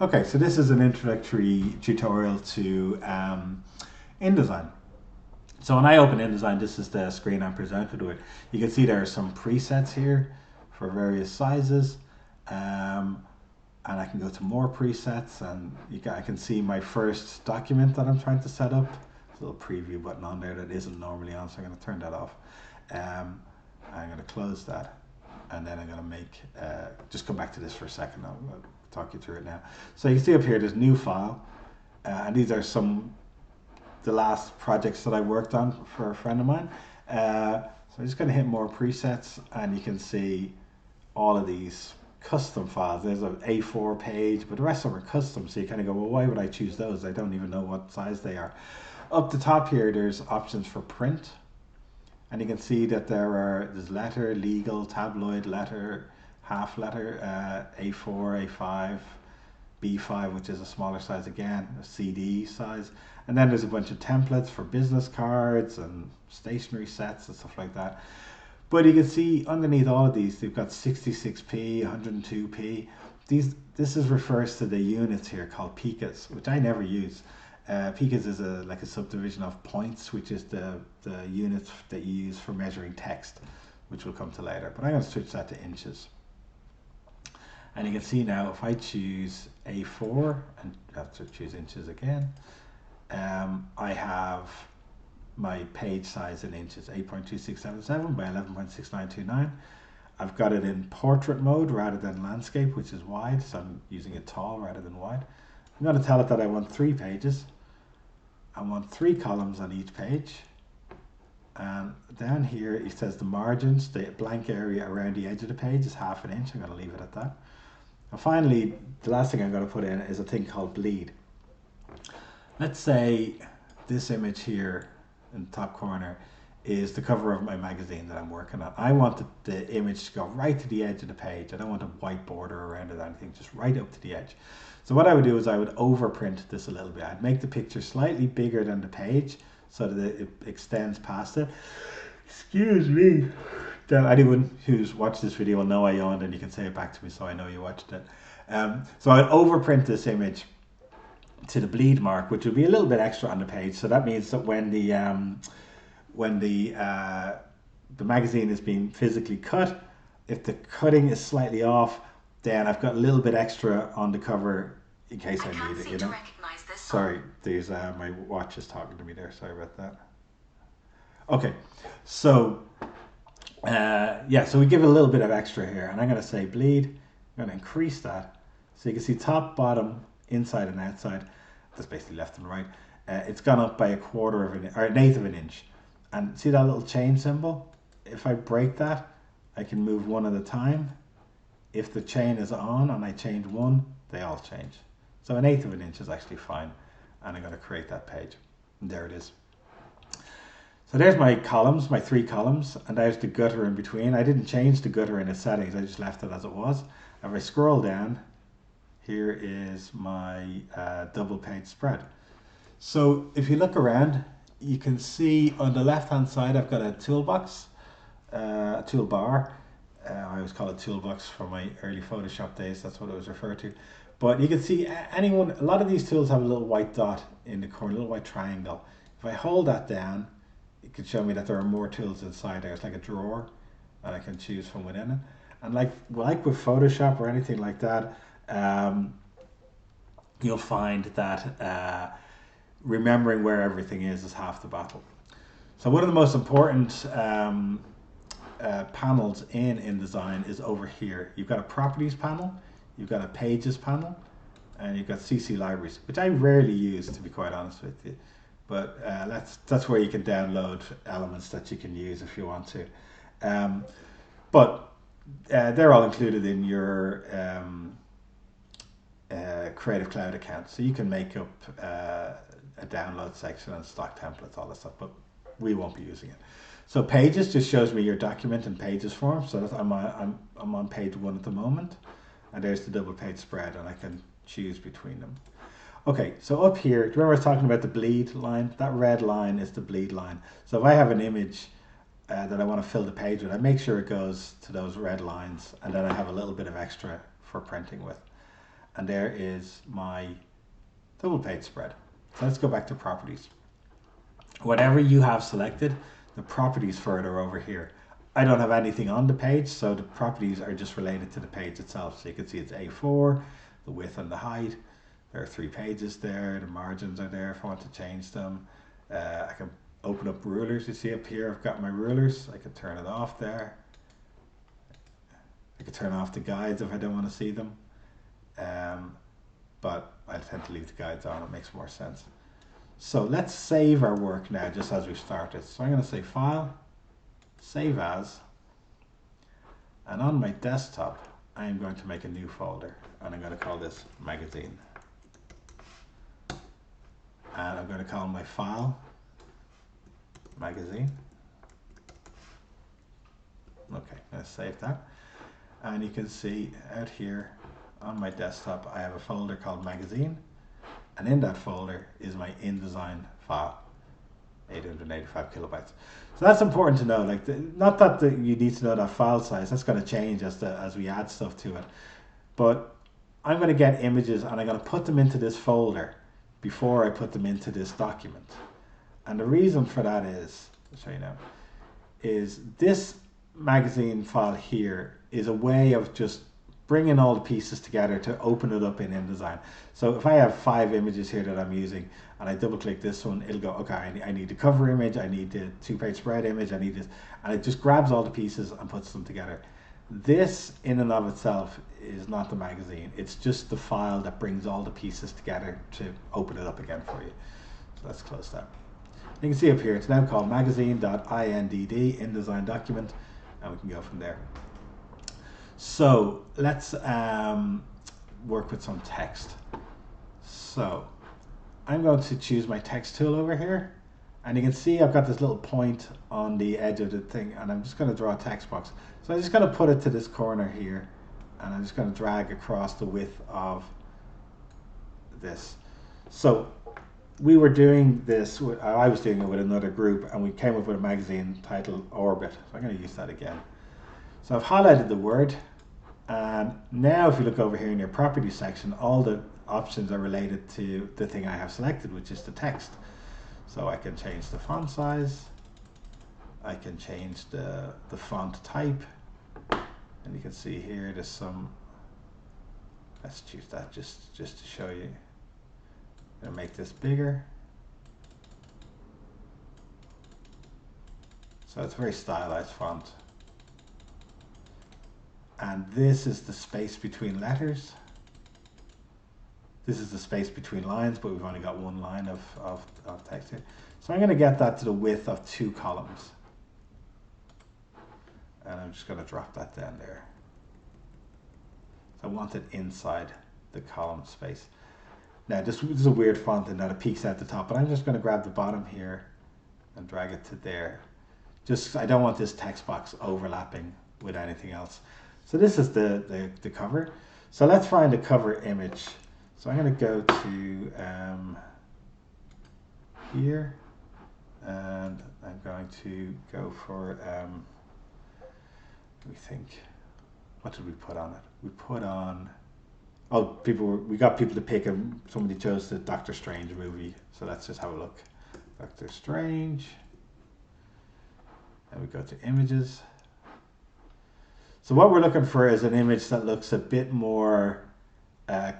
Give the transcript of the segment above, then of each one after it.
Okay, so this is an introductory tutorial to InDesign. So when I open InDesign, this is the screen I'm presented with. You can see there are some presets here for various sizes. And I can go to more presets, and I can see my first document that I'm trying to set up. There's a little preview button on there that isn't normally on, so I'm going to turn that off. I'm going to close that, and then I'm going to make, just come back to this for a second. I'll talk you through it now. So you can see up here, there's new file, and these are the last projects that I worked on for a friend of mine. So I'm just going to hit more presets, and you can see all of these custom files. There's an A4 page, but the rest of them are custom, so you kind of go, well, why would I choose those? I don't even know what size they are. Up the top here, there's options for print, and you can see that there's letter, legal, tabloid, letter, half letter, A4, A5, B5, which is a smaller size again, a CD size, and then there's a bunch of templates for business cards and stationery sets and stuff like that. But you can see underneath all of these, they've got 66p, 102p. This refers to the units here called picas, which I never use. Picas is like a subdivision of points, which is the units that you use for measuring text, which we'll come to later. But I'm going to switch that to inches. And you can see now if I choose A4 and I have to choose inches again, I have my page size in inches, 8.2677 by 11.6929. I've got it in portrait mode rather than landscape, which is wide, so I'm using it tall rather than wide. I'm going to tell it that I want 3 pages. I want 3 columns on each page. And down here it says the margins, the blank area around the edge of the page is 1/2 inch. I'm going to leave it at that. And finally, the last thing I'm going to put in is a thing called bleed. Let's say this image here in the top corner is the cover of my magazine that I'm working on. I want the image to go right to the edge of the page. I don't want a white border around it or anything, just right up to the edge. So what I would do is I would overprint this a little bit. I'd make the picture slightly bigger than the page so that it extends past it. Excuse me. Then anyone who's watched this video will know I yawned, and you can say it back to me so I know you watched it. So I'd overprint this image to the bleed mark, which would be a little bit extra on the page. So that means that when the magazine is being physically cut, if the cutting is slightly off, then I've got a little bit extra on the cover in case I need it, you know. Sorry, there's my watch is talking to me there. Sorry about that. Okay, so yeah, so we give it a little bit of extra here, and I'm going to say bleed. I'm going to increase that, so you can see top, bottom, inside and outside. That's basically left and right. It's gone up by 1/4 of an or 1/8 of an inch, and see that little chain symbol? If I break that, I can move one at a time. If the chain is on and I change one, they all change. So 1/8 of an inch is actually fine, and I'm going to create that page. And there it is. So there's my columns, my 3 columns, and there's the gutter in between. I didn't change the gutter in its settings, I just left it as it was. If I scroll down, here is my double page spread. So if you look around, you can see on the left hand side I've got a toolbox, a toolbar. I always call it toolbox for my early Photoshop days, that's what it was referred to. But you can see a lot of these tools have a little white dot in the corner, a little white triangle. If I hold that down, it can show me that there are more tools inside there. It's like a drawer that I can choose from within it. And like with Photoshop or anything like that, you'll find that remembering where everything is half the battle. So one of the most important panels in InDesign is over here. You've got a properties panel, you've got a pages panel, and you've got CC libraries, which I rarely use, to be quite honest with you. But that's where you can download elements that you can use if you want to. But they're all included in your Creative Cloud account. So you can make up a download section and stock templates, all that stuff, but we won't be using it. So pages just shows me your document in pages form. So I'm on page 1 at the moment, and there's the double page spread, and I can choose between them. Okay, so up here, do you remember I was talking about the bleed line? That red line is the bleed line. So if I have an image that I want to fill the page with, I make sure it goes to those red lines, and then I have a little bit of extra for printing with. and there is my double page spread. So let's go back to properties. Whatever you have selected, the properties for it are over here. I don't have anything on the page, so the properties are just related to the page itself. So you can see it's A4, the width and the height. There are 3 pages there. The margins are there if I want to change them. I can open up rulers. You see up here, I've got my rulers. I can turn it off there. I can turn off the guides if I don't want to see them. But I tend to leave the guides on. It makes more sense. So let's save our work now, just as we started. So I'm going to say File, Save As, and on my desktop, I'm going to make a new folder, and I'm going to call this Magazine. And I'm going to call my file Magazine. Okay, I'm going to save that. And you can see out here on my desktop, I have a folder called Magazine. And in that folder is my InDesign file, 885 kilobytes. So that's important to know. Like, not that you need to know that file size. That's going to change as we add stuff to it. But I'm going to get images and I'm going to put them into this folder before I put them into this document. And the reason for that is, I'll show you now, is this magazine file here is a way of just bringing all the pieces together to open it up in InDesign. So if I have 5 images here that I'm using and I double click this one, it'll go, okay, I need the cover image, I need the 2-page spread image, I need this, and it just grabs all the pieces and puts them together. This in and of itself is not the magazine. It's just the file that brings all the pieces together to open it up again for you. So let's close that. You can see up here, it's now called magazine.indd, InDesign document, and we can go from there. So let's work with some text. So I'm going to choose my text tool over here, and you can see I've got this little point on the edge of the thing, and I'm just going to draw a text box. So I'm just going to put it to this corner here, and I'm just going to drag across the width of this. So we were doing this, I was doing it with another group, and we came up with a magazine titled Orbit. So I'm going to use that again. So I've highlighted the word, and now if you look over here in your properties section, all the options are related to the thing I have selected, which is the text. So I can change the font size, I can change the font type, and you can see here there's some, let's choose that just to show you. I'm going to make this bigger. So it's a very stylized font. And this is the space between letters. This is the space between lines, but we've only got one line of text here. So I'm going to get that to the width of 2 columns. And I'm just going to drop that down there. So I want it inside the column space. Now this is a weird font in that it peeks at the top, but I'm just going to grab the bottom here and drag it to there. Just, I don't want this text box overlapping with anything else. So this is the cover. So let's find a cover image. So I'm going to go to here, and I'm going to go for, let me think, what did we put on it? We put on, oh, we got people to pick, and somebody chose the Doctor Strange movie. So let's just have a look. Doctor Strange, and we go to images. So what we're looking for is an image that looks a bit more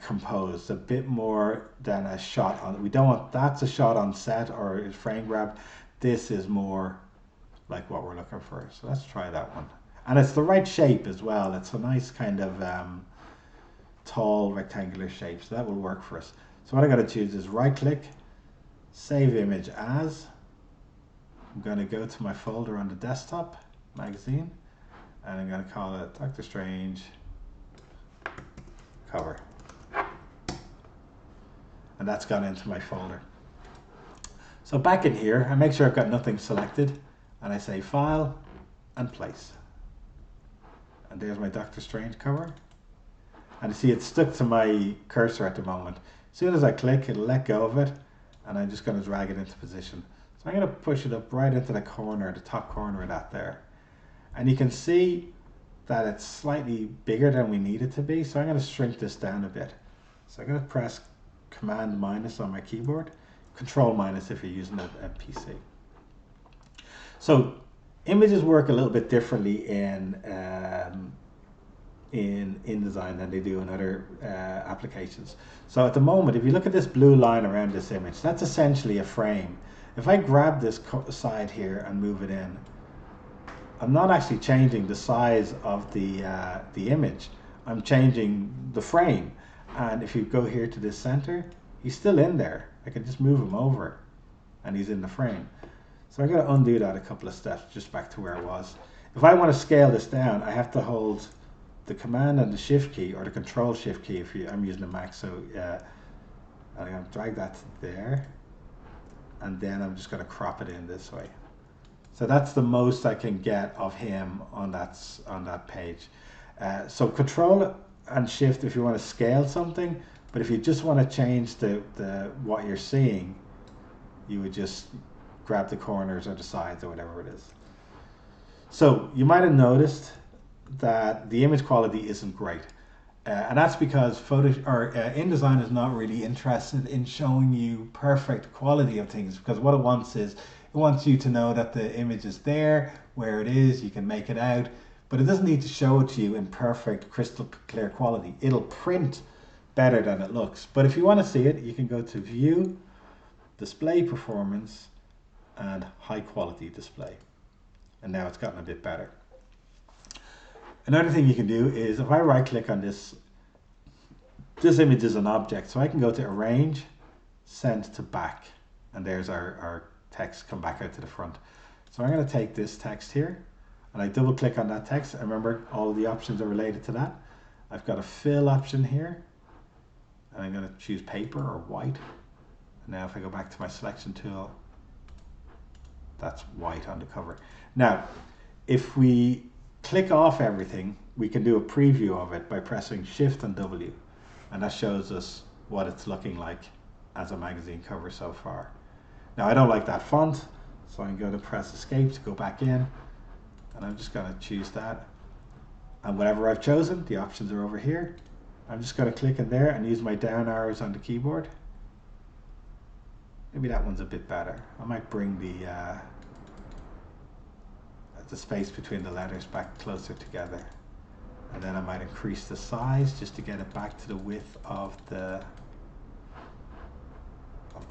composed, a bit more than a shot on. We don't want that's a shot on set or a frame grab. This is more like what we're looking for. So let's try that one. And it's the right shape as well. It's a nice kind of tall rectangular shape. So that will work for us. So what I got to choose is right click, save image as. I'm going to go to my folder on the desktop, magazine. And I'm going to call it Doctor Strange cover. And that's gone into my folder. So back in here, I make sure I've got nothing selected, and I say File and Place. And there's my Doctor Strange cover. And you see it's stuck to my cursor at the moment. As soon as I click, it'll let go of it, and I'm just going to drag it into position. So I'm going to push it up right into the corner, the top corner of that there. And you can see that it's slightly bigger than we need it to be, so I'm going to shrink this down a bit. So I'm going to press Command minus on my keyboard, Control minus if you're using a PC. So images work a little bit differently in InDesign than they do in other applications. So at the moment, if you look at this blue line around this image, that's essentially a frame. If I grab this side here and move it in, I'm not actually changing the size of the image. I'm changing the frame. And if you go here to this center, he's still in there. I can just move him over and he's in the frame. So I'm going to undo that a couple of steps just back to where I was. If I want to scale this down, I have to hold the Command and the Shift key, or the Control Shift key if I'm using a Mac. So I'm going to drag that to there, and then I'm just going to crop it in this way. So that's the most I can get of him on that page. So Control and Shift if you want to scale something, but if you just want to change the what you're seeing, you would just grab the corners or the sides or whatever it is. So you might have noticed that the image quality isn't great. And that's because InDesign is not really interested in showing you perfect quality of things, because what it wants is, it wants you to know that the image is there, where it is, you can make it out, but it doesn't need to show it to you in perfect, crystal clear quality. It'll print better than it looks. But if you want to see it, you can go to View, Display Performance, and High Quality Display. And now it's gotten a bit better. Another thing you can do is, if I right click on this image is an object, so I can go to Arrange, Send to Back, and there's our text come back out to the front. So I'm going to take this text here and I double click on that text. And remember, all of the options are related to that. I've got a fill option here, and I'm going to choose paper or white. And now if I go back to my selection tool, that's white on the cover. Now, if we click off everything, we can do a preview of it by pressing Shift and W, and that shows us what it's looking like as a magazine cover so far. Now I don't like that font, so I'm going to press Escape to go back in, and I'm just going to choose that. And whatever I've chosen, the options are over here. I'm just going to click in there and use my down arrows on the keyboard. Maybe that one's a bit better. I might bring the space between the letters back closer together, and then I might increase the size just to get it back to the width of the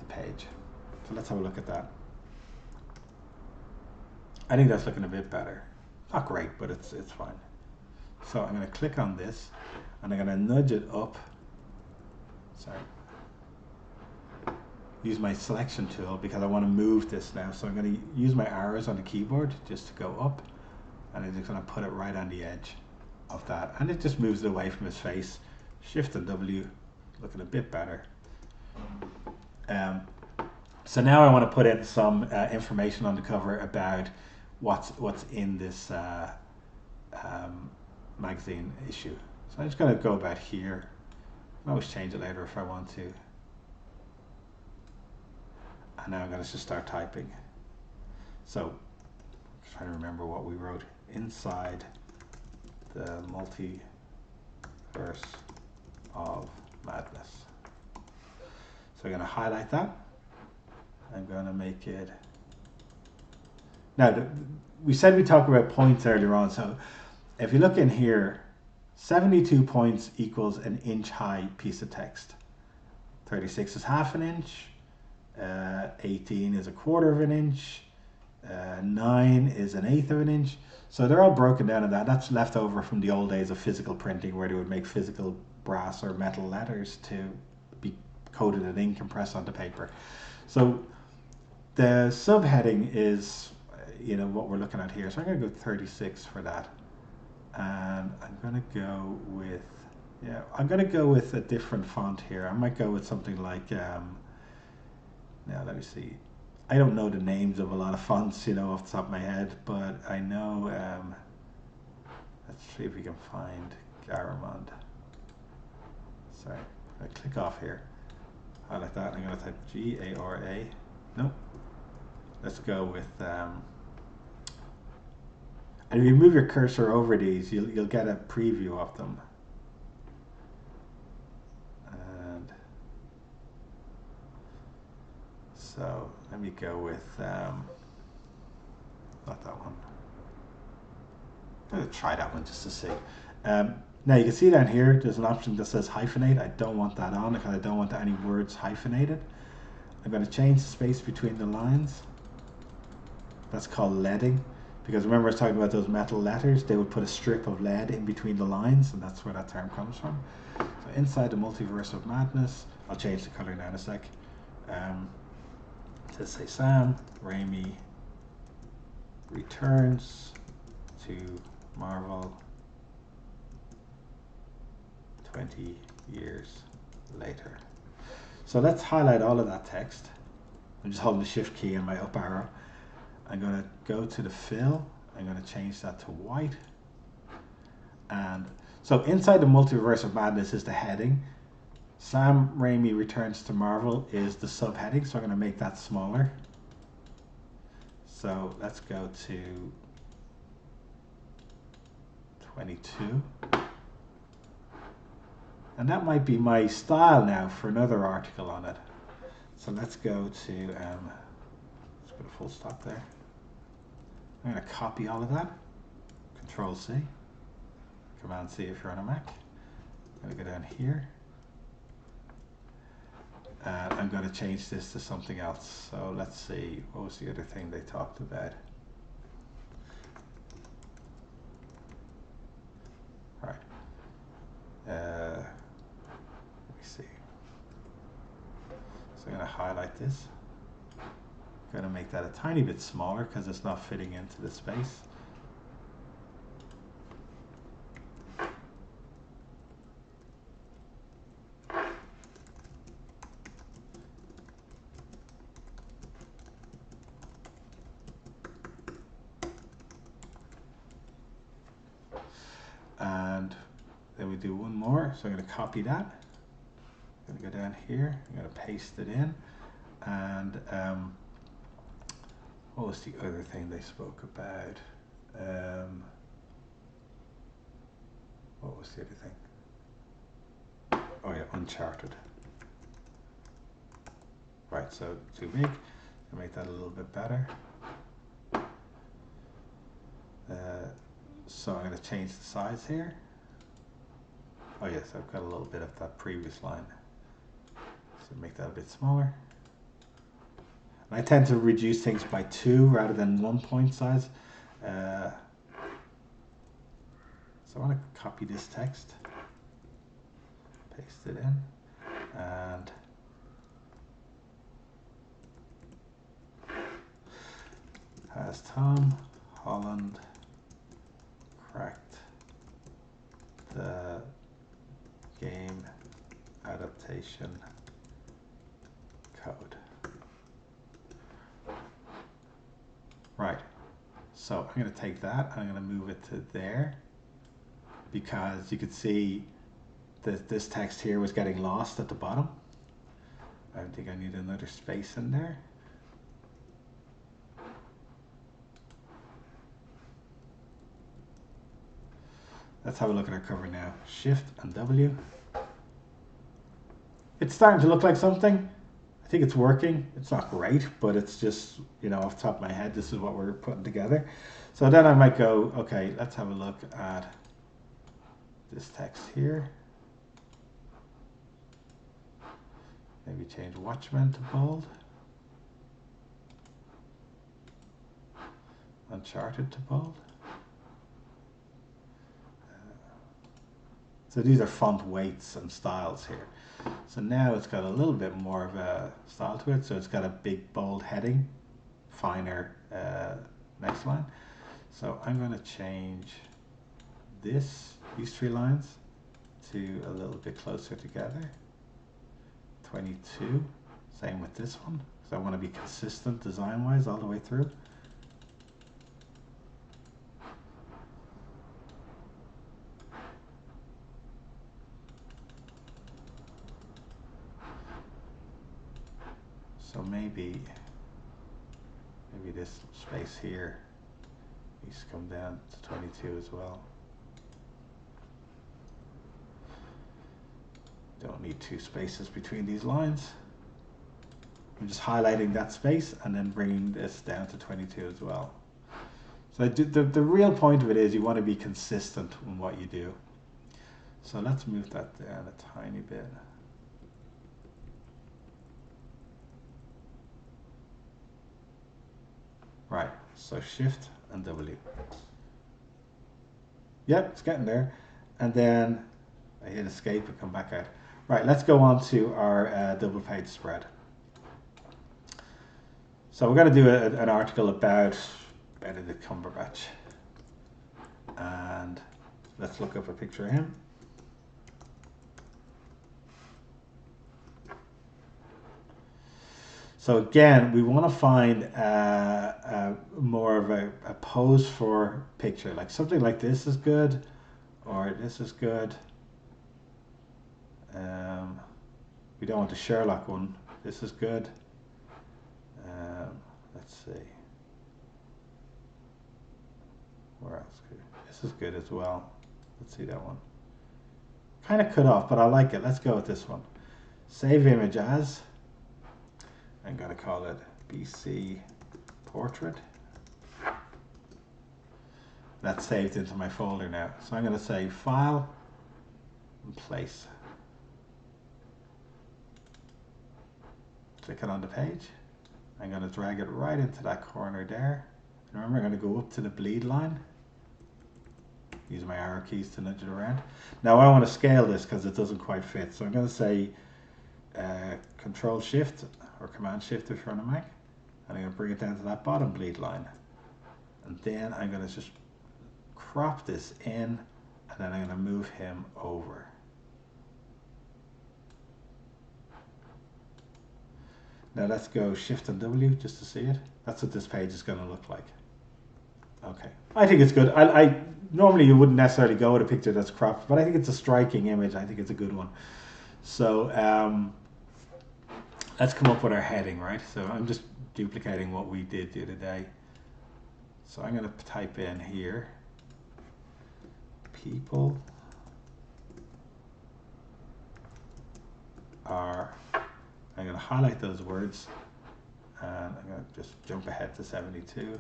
page. So let's have a look at that. I think that's looking a bit better. Not great, but it's fine. So I'm going to click on this and I'm going to nudge it up. Sorry. Use my selection tool because I want to move this now. So I'm going to use my arrows on the keyboard just to go up, and I'm just going to put it right on the edge of that, and it just moves it away from his face. Shift and W, looking a bit better. So now I want to put in some information on the cover about what's in this magazine issue. So I'm just going to go about here. I can always change it later if I want to. And now I'm going to just start typing. So, trying to remember what we wrote. Inside the multiverse of madness. So I'm going to highlight that. I'm going to make it. Now, we said we talked about points earlier on. So if you look in here, 72 points equals an inch high piece of text. 36 is half an inch. 18 is a quarter of an inch, 9 is an eighth of an inch. So they're all broken down in that. That's left over from the old days of physical printing, where they would make physical brass or metal letters to be coated in ink and pressed onto paper. So the subheading is, what we're looking at here. So I'm going to go 36 for that, and I'm going to go with, I'm going to go with a different font here. I might go with something like. Now let me see. I don't know the names of a lot of fonts, off the top of my head, but I know. Let's see if we can find Garamond. Sorry, I click off here. Highlight that. I'm going to type G-A-R-A. Nope. Let's go with. And if you move your cursor over these, you'll get a preview of them. So let me go with, not that one. I'm going to try that one just to see. Now you can see down here, there's an option that says hyphenate. I don't want that on because I don't want any words hyphenated. I'm going to change the space between the lines. That's called leading. Because remember I was talking about those metal letters, they would put a strip of lead in between the lines, and that's where that term comes from. So inside the multiverse of madness, I'll change the color now in a sec. To say Sam Raimi returns to Marvel 20 years later. So let's highlight all of that text. I'm just holding the shift key and my up arrow. I'm going to go to the fill. I'm going to change that to white. And so inside the multiverse of madness is the heading. Sam Raimi returns to Marvel is the subheading, so I'm going to make that smaller. So let's go to 22. And that might be my style now for another article on it. So let's go to, let's put a full stop there. I'm going to copy all of that. Control C. Command C if you're on a Mac. I'm going to go down here. And I'm going to change this to something else. So let's see, what was the other thing they talked about? Right. Let me see. So I'm going to highlight this. I'm going to make that a tiny bit smaller because it's not fitting into the space. And then we do one more. So I'm going to copy that. I'm going to go down here. I'm going to paste it in. And what was the other thing they spoke about? What was the other thing? Oh yeah, Uncharted. Right, so too big. I'll make that a little bit better. So I'm going to change the size here. Oh yes, I've got a little bit of that previous line. So make that a bit smaller. And I tend to reduce things by 2 rather than 1 point size. So I want to copy this text, paste it in, and has Tom Holland cracked the game adaptation code. Right, so I'm going to take that and I'm going to move it to there because you could see that this text here was getting lost at the bottom. I think I need another space in there. Let's have a look at our cover now. Shift and W. It's starting to look like something. I think it's working. It's not great, but it's just, you know, off the top of my head, this is what we're putting together. So then I might go, okay, let's have a look at this text here. Maybe change Watchmen to bold. Uncharted to bold. So these are font weights and styles here. So now it's got a little bit more of a style to it. So it's got a big bold heading, finer next line. So I'm going to change these 3 lines to a little bit closer together. 22, same with this one, because I want to be consistent design-wise all the way through. So maybe this space here needs to come down to 22 as well. Don't need 2 spaces between these lines. I'm just highlighting that space and then bringing this down to 22 as well. So the real point of it is you want to be consistent in what you do. So let's move that down a tiny bit. Right, so Shift and W. Yep, it's getting there. And then I hit escape and come back out. Right, let's go on to our double page spread. So we're going to do an article about Benedict Cumberbatch. And let's look up a picture of him. So again, we want to find more of a pose for picture. Like something like this is good, or this is good. We don't want the Sherlock one. This is good. Let's see. Where else? This is good as well. Let's see that one. Kind of cut off, but I like it. Let's go with this one. Save image as. I'm going to call it BC Portrait. That's saved into my folder now. So I'm going to say File and Place. Click it on the page. I'm going to drag it right into that corner there. Remember, I'm going to go up to the bleed line. Use my arrow keys to nudge it around. Now I want to scale this because it doesn't quite fit. So I'm going to say Control Shift or Command Shift if you're on a Mac. And I'm going to bring it down to that bottom bleed line. And then I'm going to just crop this in, and then I'm going to move him over. Now let's go Shift and W just to see it. That's what this page is going to look like. Okay, I think it's good. I normally you wouldn't necessarily go with a picture that's cropped, but I think it's a striking image. I think it's a good one. So let's come up with our heading, right? So I'm just duplicating what we did the other day. So I'm going to type in here, people are, I'm going to highlight those words, and I'm going to just jump ahead to 72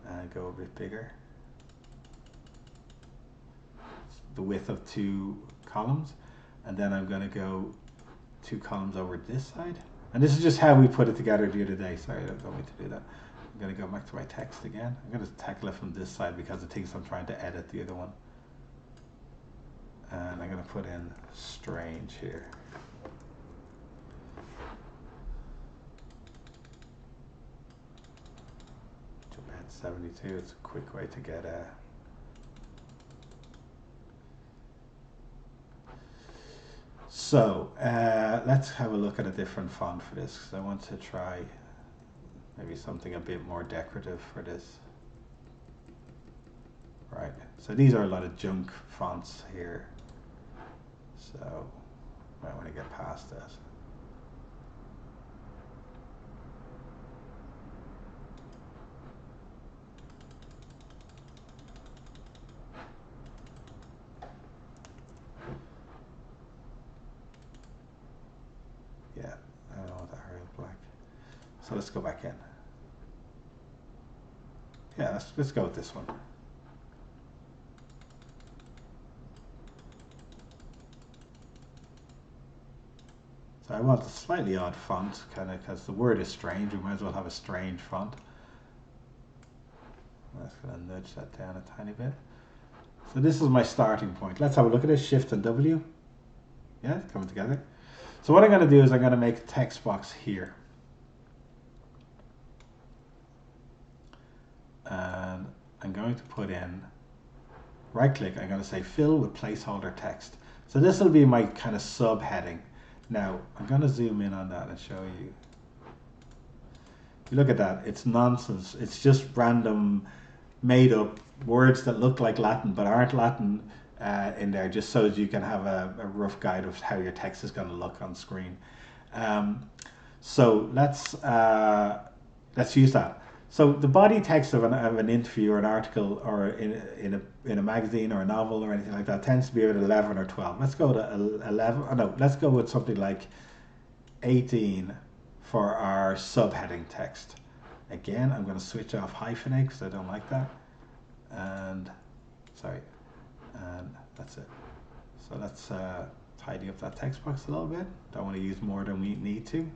and go a bit bigger. The width of 2 columns, and then I'm going to go 2 columns over this side. And this is just how we put it together the other day. Sorry, I don't want me to do that. I'm going to go back to my text again. I'm going to tackle it from this side because it thinks I'm trying to edit the other one. And I'm going to put in strange here. Jump ahead to 72. It's a quick way to get a So let's have a look at a different font for this, because I want to try maybe something a bit more decorative for this. Right, so these are a lot of junk fonts here, so I want to get past that. Yeah, I don't want that Arial black. So let's go back in. Yeah, let's go with this one. So I want a slightly odd font, kind of, because the word is strange. We might as well have a strange font. I'm just going to nudge that down a tiny bit. So this is my starting point. Let's have a look at this. Shift and W. Yeah, it's coming together. So what I'm going to do is I'm going to make a text box here. And I'm going to put in, right click, I'm going to say fill with placeholder text. So this will be my kind of subheading. Now I'm going to zoom in on that and show you. If you look at that, it's nonsense. It's just random made up words that look like Latin but aren't Latin in there, just so that you can have a rough guide of how your text is going to look on screen. So let's use that. So the body text of an interview or an article or in a magazine or a novel or anything like that tends to be at 11 or 12. Let's go to 11. Oh no, let's go with something like 18 for our subheading text. Again, I'm going to switch off hyphenate because I don't like that. And that's it. So let's tidy up that text box a little bit. Don't want to use more than we need to.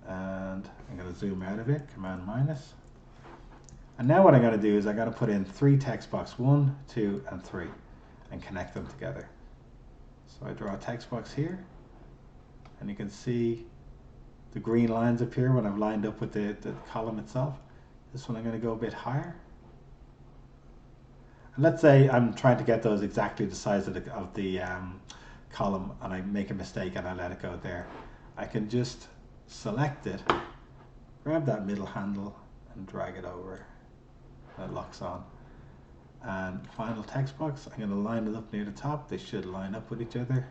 And I'm going to zoom out of it, Command minus. And now what I'm going to do is I'm going to put in 3 text box, 1, 2, and 3, and connect them together. So I draw a text box here, and you can see the green lines appear when I've lined up with the column itself. This one I'm going to go a bit higher. And let's say I'm trying to get those exactly the size of the column, and I make a mistake and I let it go there. I can just select it, grab that middle handle, and drag it over. And it locks on. And final text box, I'm going to line it up near the top. They should line up with each other.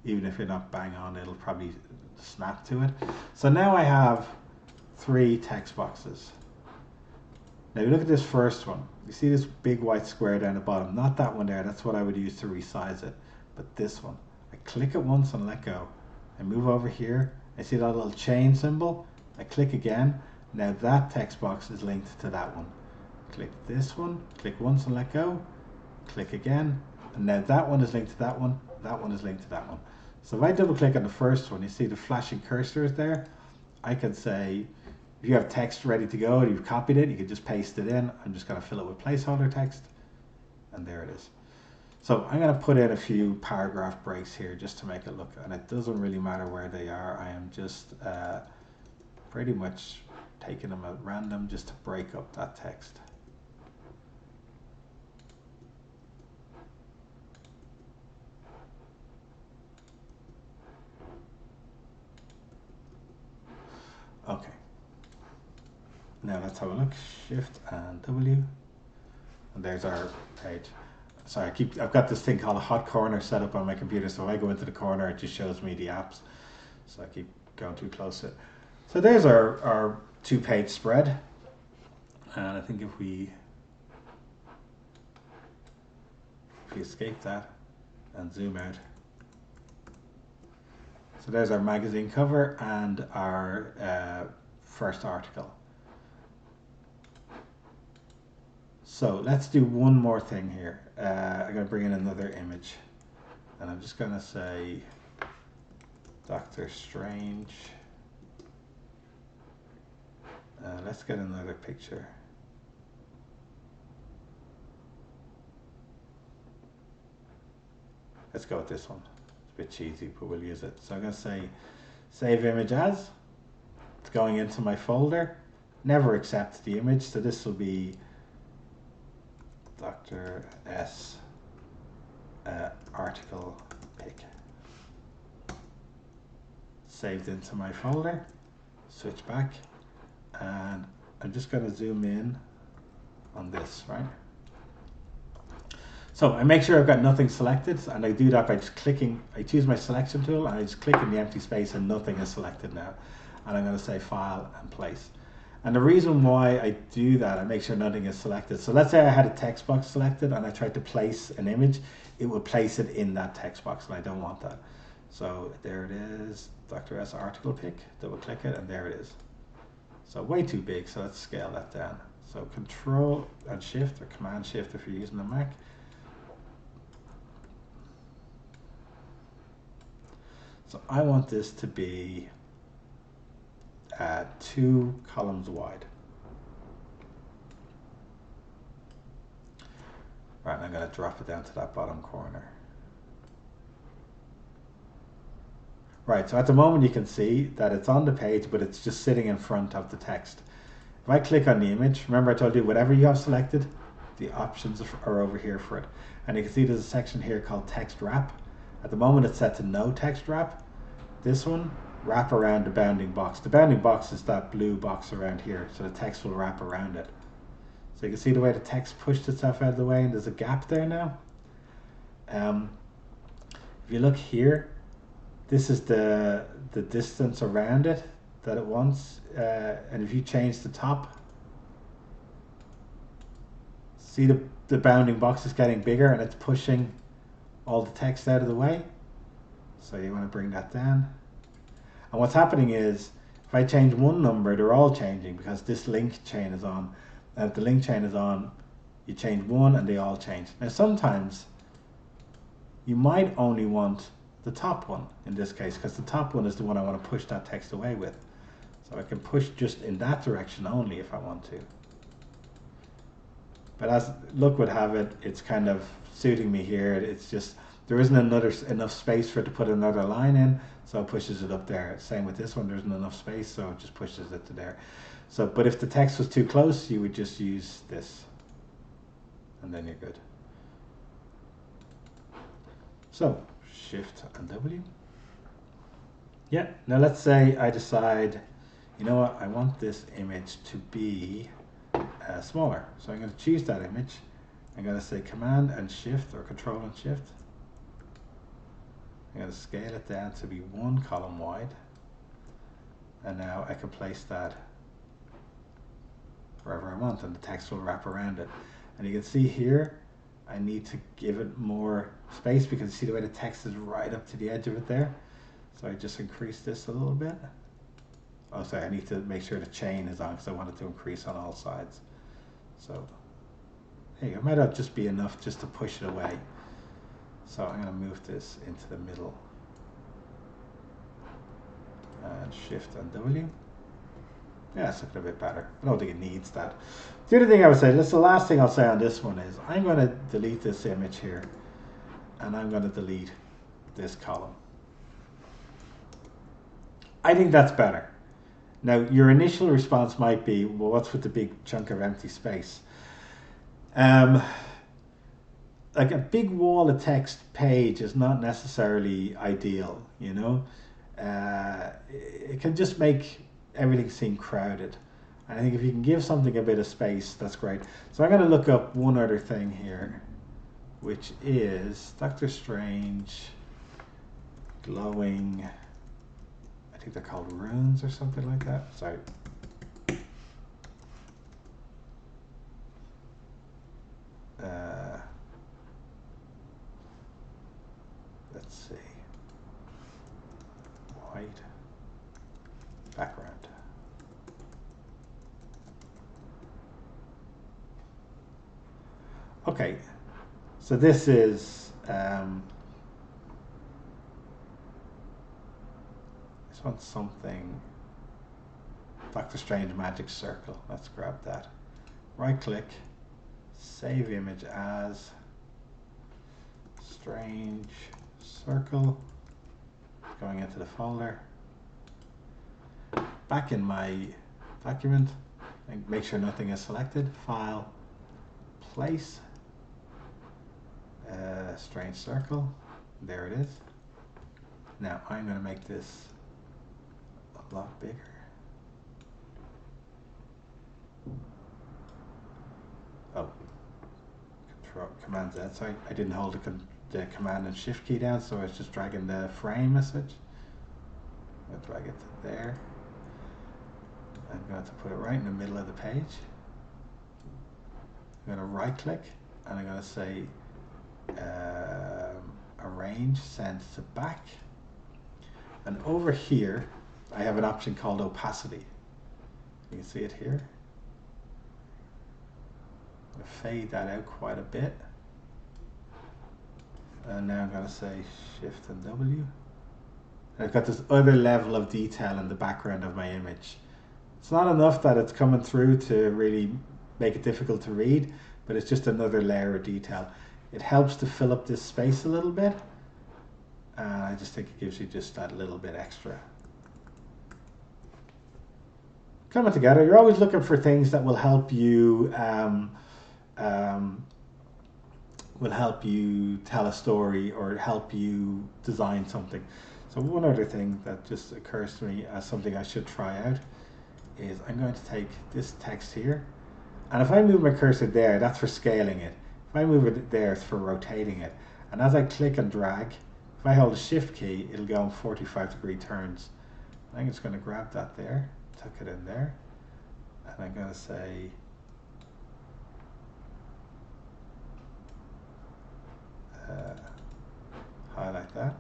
Even if you're not bang on, it'll probably snap to it. So now I have 3 text boxes. Now you look at this first one. You see this big white square down the bottom? Not that one there. That's what I would use to resize it. But this one. I click it once and let go. I move over here. I see that little chain symbol. I click again. Now that text box is linked to that one. Click this one. Click once and let go. Click again. And now that one is linked to that one. That one is linked to that one. So if I double click on the first one, you see the flashing cursor is there. I can say, if you have text ready to go and you've copied it, you can just paste it in. I'm just going to fill it with placeholder text. And there it is. So I'm going to put in a few paragraph breaks here just to make it look, and it doesn't really matter where they are. I am just pretty much taking them at random just to break up that text. Okay. Now let's have a look. Shift and W. And there's our page. Sorry, I've got this thing called a hot corner set up on my computer, so if I go into the corner, it just shows me the apps. So I keep going too close to it. So there's our 2-page spread. And I think if we escape that and zoom out. So there's our magazine cover and our first article. So let's do one more thing here. I'm going to bring in another image, and I'm just going to say Doctor Strange. Let's get another picture. Let's go with this one. It's a bit cheesy, but we'll use it. So I'm going to say save image as. It's going into my folder. Never accept the image, so this will be Dr. S article pick. Saved into my folder. Switch back, and I'm just going to zoom in on this, right? So I make sure I've got nothing selected, and I do that by just clicking. I choose my selection tool, and I just click in the empty space, and nothing is selected now. And I'm going to say File and Place. And the reason why I do that, I make sure nothing is selected. So let's say I had a text box selected and I tried to place an image, it would place it in that text box, and I don't want that. So there it is, Dr. S article pick, double click it, and there it is. So way too big, so let's scale that down. So Control and Shift, or Command Shift if you're using a Mac. So I want this to be 2 columns wide. Right, I'm going to drop it down to that bottom corner. Right, so at the moment you can see that it's on the page, but it's just sitting in front of the text. If I click on the image, remember I told you whatever you have selected, the options are over here for it. And you can see there's a section here called text wrap. At the moment it's set to no text wrap. This one, wrap around the bounding box. The bounding box is that blue box around here, so the text will wrap around it. So you can see the way the text pushed itself out of the way, and there's a gap there now. If you look here, this is the distance around it that it wants, and if you change the top, see the bounding box is getting bigger and it's pushing all the text out of the way. So you want to bring that down. And what's happening is, if I change one number, they're all changing because this link chain is on. And if the link chain is on, you change one and they all change. Now sometimes you might only want the top one in this case, because the top one is the one I want to push that text away with. So I can push just in that direction only if I want to. But as luck would have it, it's kind of suiting me here. It's just, there isn't enough space for it to put another line in, so it pushes it up there. Same with this one, there isn't enough space, so it just pushes it to there. So, but if the text was too close, you would just use this, and then you're good. So, Shift and W. Yeah, now let's say I decide, you know what, I want this image to be smaller. So I'm going to choose that image. I'm going to say Command and Shift, or Control and Shift. I'm going to scale it down to be 1 column wide. And now I can place that wherever I want, and the text will wrap around it. And you can see here, I need to give it more space because you see the way the text is right up to the edge of it there. So I just increase this a little bit. Oh, sorry, I need to make sure the chain is on because I want it to increase on all sides. So, hey, it might not just be enough just to push it away. So I'm going to move this into the middle. And Shift and W. Yeah, it's looking a bit better. I don't think it needs that. The other thing I would say, that's the last thing I'll say on this one, is I'm going to delete this image here. And I'm going to delete this column. I think that's better. Now, your initial response might be, well, what's with the big chunk of empty space? Like a big wall of text page is not necessarily ideal, you know? It can just make everything seem crowded. I think if you can give something a bit of space, that's great. So I'm going to look up one other thing here, which is Doctor Strange glowing, I think they're called runes or something like that. Sorry. Let's see. White background. Okay, so this is this one's something. Doctor Strange Magic Circle. Let's grab that. Right click, save image as Strange Circle. Going into the folder. Back in my document, and make sure nothing is selected. File, place, Strange Circle. There it is. Now I'm going to make this a lot bigger. Oh, Command Z. Sorry, I didn't hold the Command and Shift key down, so I was just dragging the frame message. I'll drag it to there. I'm going to put it right in the middle of the page. I'm going to right click and I'm going to say Arrange, Send to Back. And over here, I have an option called Opacity. You can see it here. I'm going to fade that out quite a bit. And now I'm going to say Shift and W. And I've got this other level of detail in the background of my image. It's not enough that it's coming through to really make it difficult to read, but it's just another layer of detail. It helps to fill up this space a little bit. And I just think it gives you just that little bit extra. Coming together, you're always looking for things that will help you tell a story or help you design something. So one other thing that just occurs to me as something I should try out is I'm going to take this text here, and if I move my cursor there, that's for scaling it. If I move it there, it's for rotating it. And as I click and drag, if I hold the Shift key, it'll go in 45-degree turns. I think it's going to grab that there, tuck it in there, and I'm going to say highlight that.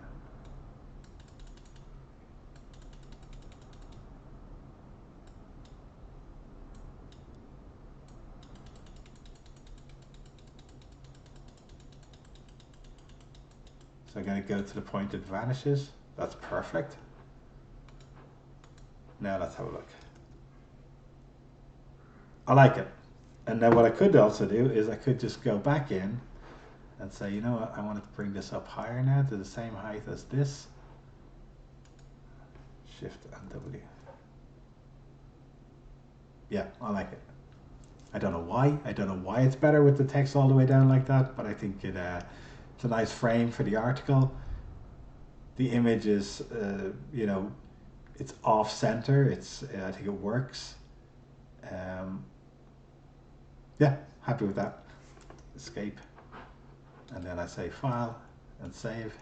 So I'm going to go to the point it vanishes. That's perfect. Now let's have a look. I like it. And then what I could also do is I could just go back in and say, you know what, I want to bring this up higher now to the same height as this. Shift and W. Yeah, I like it. I don't know why. I don't know why it's better with the text all the way down like that, but I think it's a nice frame for the article. The image is, you know, it's off center. I think it works. Yeah, happy with that. Escape. And then I say File and Save.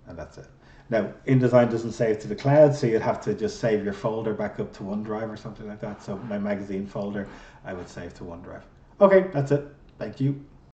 And that's it. Now, InDesign doesn't save to the cloud, so you'd have to just save your folder back up to OneDrive or something like that. So my magazine folder, I would save to OneDrive. Okay, that's it. Thank you.